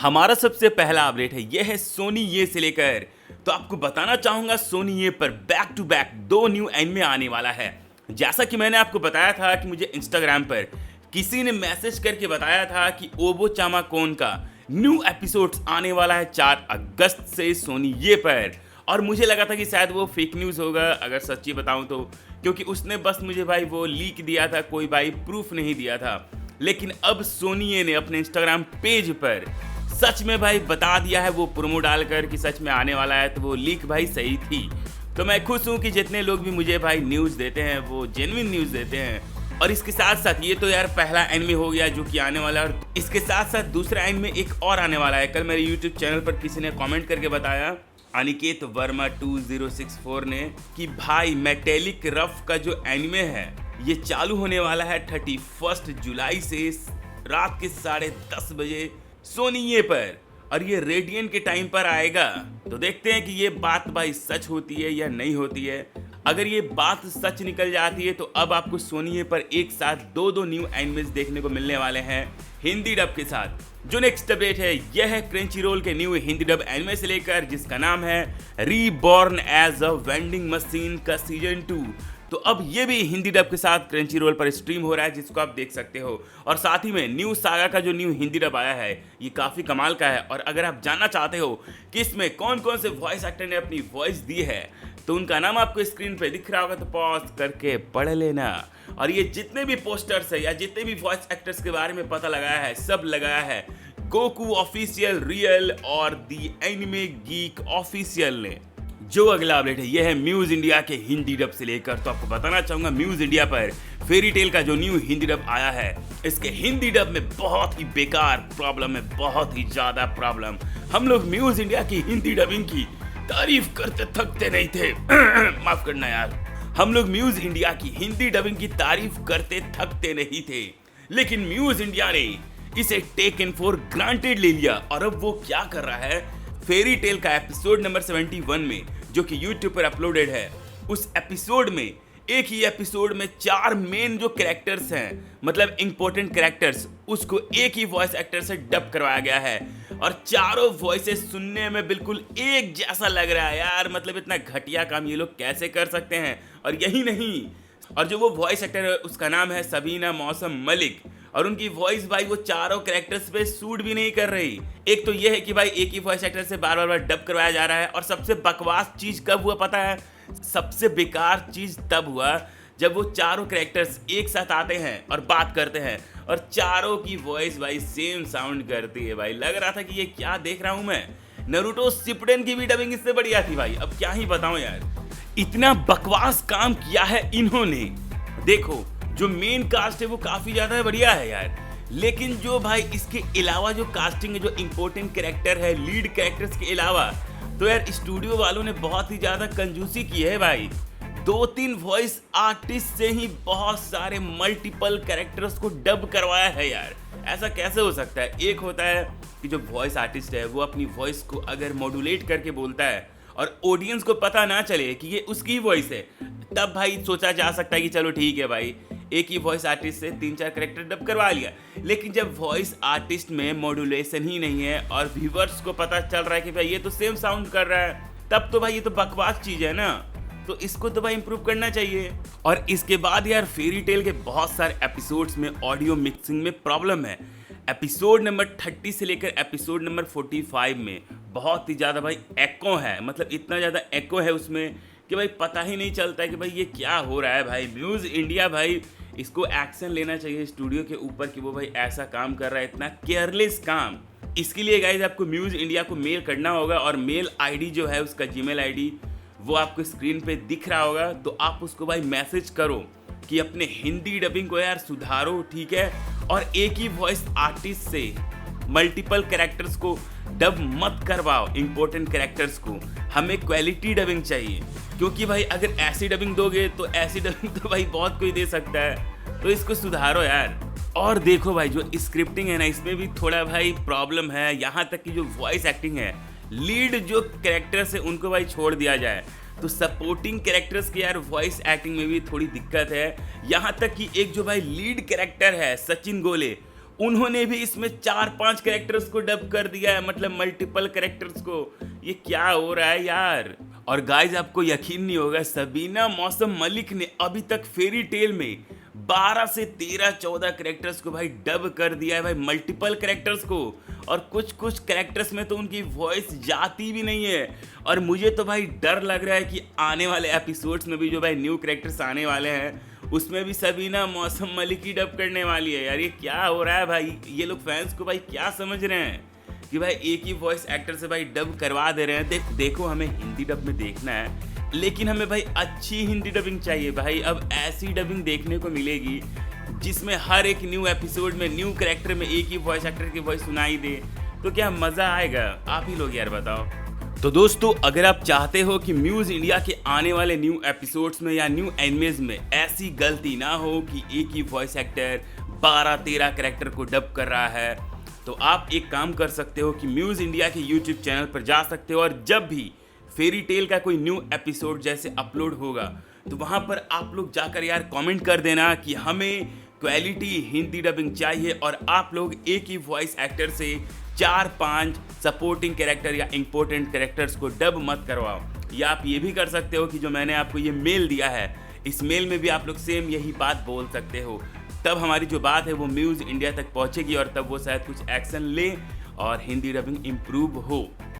हमारा सबसे पहला अपडेट है, यह है सोनी ये से लेकर। तो आपको बताना चाहूंगा सोनी ये पर back to back 2 new anime आने वाला है। जैसा कि मैंने आपको बताया था कि मुझे इंस्टाग्राम पर किसी ने मैसेज करके बताया था कि ओबो चामा कोन का न्यू एपिसोड्स आने वाला है 4 अगस्त से सोनी ये पर। और मुझे लगा था कि शायद वो फेक न्यूज़ होगा, अगर सच्ची बताऊं तो, क्योंकि उसने बस मुझे भाई वो लीक दिया था, कोई भाई प्रूफ नहीं दिया था। लेकिन अब सोनी ने अपने इंस्टाग्राम पेज पर सच में भाई बता दिया है, वो प्रोमो डालकर कि सच में आने वाला है। तो वो लीक भाई सही थी। तो मैं खुश हूँ कि जितने लोग भी मुझे भाई न्यूज़ देते हैं वो जेन्युइन न्यूज़ देते हैं। और इसके साथ साथ ये तो यार पहला एनिमे हो गया जो कि आने वाला है, और इसके साथ साथ दूसरा एनिमे एक और आने वाला है। कल मेरे यूट्यूब चैनल पर किसी ने कमेंट करके बताया, अनिकेत वर्मा 2064 ने, कि भाई मेटेलिक रफ का जो एनिमे है ये चालू होने वाला है 31 जुलाई से रात के 10:30 बजे सोनी ये पर, और ये रेडियन के टाइम पर आएगा। तो देखते हैं कि ये बात भाई सच होती है या नहीं होती है। अगर ये बात सच निकल जाती है तो अब आपको सोनी ये पर एक साथ दो न्यू एनिमेज देखने को मिलने वाले हैं हिंदी डब के साथ। जो नेक्स्ट अपडेट है यह है क्रंचीरोल के न्यू हिंदी डब एनिमे से लेकर, जिसका नाम है reborn as a vending machine का सीजन 2। तो अब ये भी हिंदी डब के साथ क्रंचीरोल पर स्ट्रीम हो रहा है, जिसको आप देख सकते हो। और साथ ही में न्यू सागा का जो न्यू हिंदी डब आया है ये काफ़ी कमाल का है। और अगर आप जानना चाहते हो कि इसमें कौन कौन से वॉइस एक्टर ने अपनी वॉइस दी है तो उनका नाम आपको स्क्रीन पे दिख रहा होगा, तो पॉज करके पढ़ लेना। और ये जितने भी पोस्टर्स है या जितने भी वॉइस एक्टर्स के बारे में पता लगाया है, सब लगाया है गोकू ऑफिशियल, रियल और दी एनिमे गीक ऑफिशियल ने। जो अगला अपडेट है यह है म्यूज इंडिया के हिंदी डब से लेकर। तो आपको बताना चाहूंगा म्यूज इंडिया पर फेरी टेल का जो न्यू हिंदी डब आया है, इसके हिंदी डब में बहुत ही बेकार प्रॉब्लम है, बहुत ही ज्यादा प्रॉब्लम। हम लोग म्यूज इंडिया की हिंदी डबिंग की तारीफ करते थकते नहीं थे माफ करना यार, हम लोग म्यूज इंडिया की हिंदी डबिंग की तारीफ करते थकते नहीं थे। लेकिन म्यूज इंडिया ने इसे टेकन फॉर ग्रांटेड ले लिया, और अब वो क्या कर रहा है, फेरी टेल का एपिसोड नंबर 71 में जो कि यूट्यूब पर अपलोडेड है, उस एपिसोड में एक ही एपिसोड में 4 मेन जो कैरेक्टर्स हैं, मतलब इंपॉर्टेंट कैरेक्टर्स, उसको एक ही वॉइस एक्टर से डब करवाया गया है। और चारों वॉइसेस सुनने में बिल्कुल एक जैसा लग रहा है यार, मतलब इतना घटिया काम ये लोग कैसे कर सकते हैं। और यही नहीं, और जो वो वॉइस एक्टर है उसका नाम है सबीना मौसम मलिक, और उनकी वॉइस भाई वो चारों कैरेक्टर्स पे सूट भी नहीं कर रही। एक तो ये है कि भाई एक ही वॉइस एक्टर से बार बार डब करवाया जा रहा है। और सबसे बकवास चीज कब हुआ पता है, सबसे बेकार चीज तब हुआ जब वो चारों कैरेक्टर्स एक साथ आते हैं और बात करते हैं, और चारों की वॉइस भाई सेम साउंड करती है। भाई लग रहा था कि ये क्या देख रहा हूं मैं। नारुतो शिपुडेन की भी डबिंग इससे बढ़िया थी भाई, अब क्या ही बताऊं यार, इतना बकवास काम किया है इन्होंने। देखो जो मेन कास्ट है वो काफी ज्यादा बढ़िया है यार, लेकिन जो भाई इसके अलावा जो कास्टिंग है, जो इंपॉर्टेंट कैरेक्टर है लीड कैरेक्टर्स के अलावा, तो यार स्टूडियो वालों ने बहुत ही ज्यादा कंजूसी की है भाई। 2-3 वॉइस आर्टिस्ट से ही बहुत सारे मल्टीपल कैरेक्टर्स को डब करवाया है यार। ऐसा कैसे हो सकता है? एक होता है कि जो वॉइस आर्टिस्ट है वो अपनी वॉइस को अगर मॉड्यूलेट करके बोलता है और ऑडियंस को पता ना चले कि ये उसकी वॉइस है, तब भाई सोचा जा सकता है कि चलो ठीक है भाई, एक ही वॉइस आर्टिस्ट से 3-4 कैरेक्टर डब करवा लिया। लेकिन जब वॉइस आर्टिस्ट में मॉड्यूलेशन ही नहीं है और व्यूअर्स को पता चल रहा है कि भाई ये तो सेम साउंड कर रहा है, तब तो भाई ये तो बकवास चीज है ना। तो इसको तो भाई इंप्रूव करना चाहिए। और इसके बाद यार फेरी टेल के बहुत सारे एपिसोड्स में ऑडियो मिक्सिंग में प्रॉब्लम है। एपिसोड नंबर 30 से लेकर एपिसोड नंबर 45 में बहुत ही ज़्यादा भाई एको है, मतलब इतना ज़्यादा एको है उसमें कि भाई पता ही नहीं चलता है कि भाई ये क्या हो रहा है। भाई म्यूज़ इंडिया भाई इसको एक्शन लेना चाहिए स्टूडियो के ऊपर कि वो भाई ऐसा काम कर रहा है, इतना केयरलेस काम। इसके लिए गाइज आपको म्यूज़ इंडिया को मेल करना होगा, और मेल आईडी जो है उसका जीमेल आईडी वो आपको स्क्रीन पे दिख रहा होगा। तो आप उसको भाई मैसेज करो कि अपने हिंदी डबिंग को यार सुधारो, ठीक है, और एक ही वॉइस आर्टिस्ट से मल्टीपल कैरेक्टर्स को डब मत करवाओ, इंपॉर्टेंट कैरेक्टर्स को। हमें क्वालिटी डबिंग चाहिए, क्योंकि भाई अगर ऐसी डबिंग दोगे तो ऐसी डबिंग तो भाई बहुत कोई दे सकता है। तो इसको सुधारो यार। और देखो भाई जो स्क्रिप्टिंग है ना, इसमें भी थोड़ा भाई प्रॉब्लम है। यहाँ तक कि जो वॉइस एक्टिंग है, लीड जो कैरेक्टर्स है उनको भाई छोड़ दिया जाए, तो सपोर्टिंग कैरेक्टर्स की यार वॉइस एक्टिंग में भी थोड़ी दिक्कत है। यहाँ तक कि एक जो भाई लीड कैरेक्टर है सचिन गोले, उन्होंने भी इसमें 4-5 कैरेक्टर्स को डब कर दिया है, मतलब मल्टीपल कैरेक्टर्स को। ये क्या हो रहा है यार। और गाइज आपको यकीन नहीं होगा, सबीना मौसम मलिक ने अभी तक फेरी टेल में 12 से 13-14 कैरेक्टर्स को भाई डब कर दिया है भाई, मल्टीपल कैरेक्टर्स को। और कुछ कुछ कैरेक्टर्स में तो उनकी वॉइस जाती भी नहीं है। और मुझे तो भाई डर लग रहा है कि आने वाले एपिसोड्स में भी जो भाई न्यू कैरेक्टर्स आने वाले हैं उसमें भी सबीना मौसम मलिक ही डब करने वाली है यार। ये क्या हो रहा है भाई, ये लोग फैंस को भाई क्या समझ रहे हैं कि भाई एक ही वॉइस एक्टर से भाई डब करवा दे रहे हैं। देखो हमें हिंदी डब में देखना है, लेकिन हमें भाई अच्छी हिंदी डबिंग चाहिए भाई। अब ऐसी डबिंग देखने को मिलेगी जिसमें हर एक न्यू एपिसोड में न्यू कैरेक्टर में एक ही वॉइस एक्टर की वॉइस सुनाई दे, तो क्या मज़ा आएगा? आप ही लोग यार बताओ। तो दोस्तों, अगर आप चाहते हो कि म्यूज़ इंडिया के आने वाले न्यू एपिसोड्स में या न्यू एनिमेज में ऐसी गलती ना हो कि एक ही वॉइस एक्टर 12-13 कैरेक्टर को डब कर रहा है, तो आप एक काम कर सकते हो कि म्यूज़ इंडिया के यूट्यूब चैनल पर जा सकते हो, और जब भी फेरी टेल का कोई न्यू एपिसोड जैसे अपलोड होगा तो वहाँ पर आप लोग जाकर यार कमेंट कर देना कि हमें क्वालिटी हिंदी डबिंग चाहिए, और आप लोग एक ही वॉइस एक्टर से 4-5 सपोर्टिंग कैरेक्टर या इंपॉर्टेंट कैरेक्टर्स को डब मत करवाओ। या आप ये भी कर सकते हो कि जो मैंने आपको ये मेल दिया है, इस मेल में भी आप लोग सेम यही बात बोल सकते हो। तब हमारी जो बात है वो म्यूज़ इंडिया तक पहुंचेगी, और तब वो शायद कुछ एक्शन ले और हिंदी डबिंग इम्प्रूव हो।